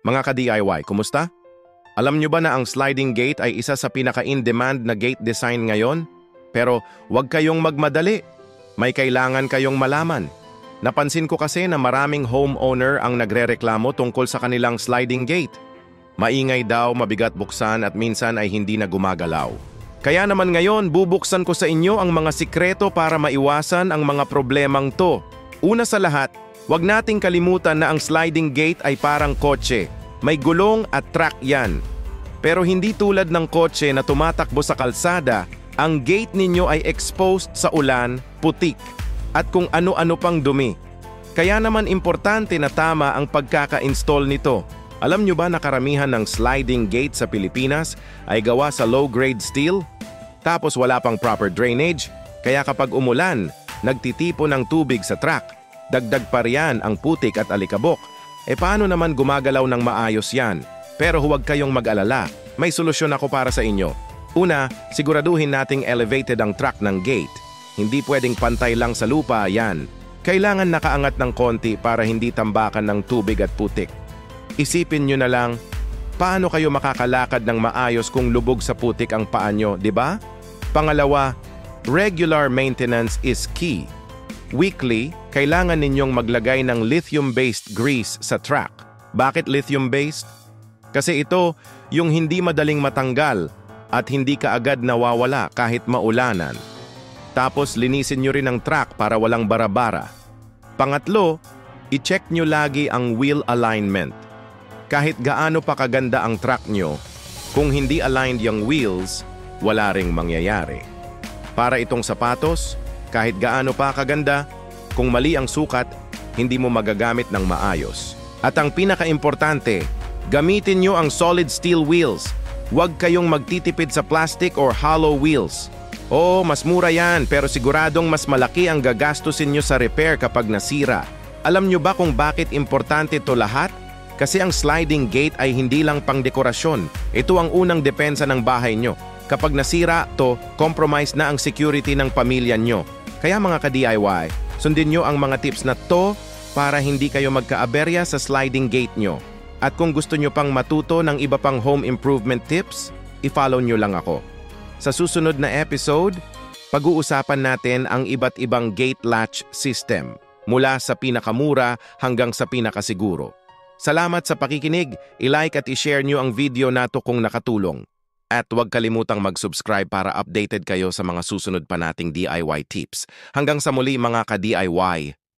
Mga ka-DIY, kumusta? Alam nyo ba na ang sliding gate ay isa sa pinaka-in-demand na gate design ngayon? Pero huwag kayong magmadali. May kailangan kayong malaman. Napansin ko kasi na maraming homeowner ang nagrereklamo tungkol sa kanilang sliding gate. Maingay daw, mabigat buksan at minsan ay hindi na gumagalaw. Kaya naman ngayon, bubuksan ko sa inyo ang mga sikreto para maiwasan ang mga problemang to. Una sa lahat, huwag nating kalimutan na ang sliding gate ay parang kotse. May gulong at track yan. Pero hindi tulad ng kotse na tumatakbo sa kalsada, ang gate ninyo ay exposed sa ulan, putik, at kung ano-ano pang dumi. Kaya naman importante na tama ang pagkaka-install nito. Alam nyo ba na karamihan ng sliding gate sa Pilipinas ay gawa sa low-grade steel? Tapos wala pang proper drainage, kaya kapag umulan, nagtitipo ng tubig sa track. Dagdag pa riyan ang putik at alikabok. E paano naman gumagalaw ng maayos yan? Pero huwag kayong mag-alala, may solusyon ako para sa inyo. Una, siguraduhin nating elevated ang track ng gate. Hindi pwedeng pantay lang sa lupa yan. Kailangan nakaangat ng konti para hindi tambakan ng tubig at putik. Isipin nyo na lang, paano kayo makakalakad ng maayos kung lubog sa putik ang paa nyo, di ba? Pangalawa, regular maintenance is key. Weekly, kailangan ninyong maglagay ng lithium-based grease sa track. Bakit lithium-based? Kasi ito, yung hindi madaling matanggal at hindi kaagad nawawala kahit maulanan. Tapos linisin nyo rin ang track para walang bara-bara. Pangatlo, i-check nyo lagi ang wheel alignment. Kahit gaano pa kaganda ang track nyo, kung hindi aligned yung wheels, wala ring mangyayari. Para itong sapatos, kahit gaano pa kaganda, kung mali ang sukat, hindi mo magagamit ng maayos. At ang pinaka-importante, gamitin nyo ang solid steel wheels. Huwag kayong magtitipid sa plastic or hollow wheels. Oo, mas mura yan, pero siguradong mas malaki ang gagastusin nyo sa repair kapag nasira. Alam nyo ba kung bakit importante to lahat? Kasi ang sliding gate ay hindi lang pang dekorasyon. Ito ang unang depensa ng bahay nyo. Kapag nasira to, compromise na ang security ng pamilya nyo. Kaya mga ka-DIY, sundin nyo ang mga tips na to para hindi kayo magkaaberya sa sliding gate nyo. At kung gusto nyo pang matuto ng iba pang home improvement tips, i-follow nyo lang ako. Sa susunod na episode, pag-uusapan natin ang iba't ibang gate latch system, mula sa pinakamura hanggang sa pinakasiguro. Salamat sa pakikinig, i-like at i-share nyo ang video nato kung nakatulong. At huwag kalimutang mag-subscribe para updated kayo sa mga susunod pa nating DIY tips. Hanggang sa muli mga ka-DIY!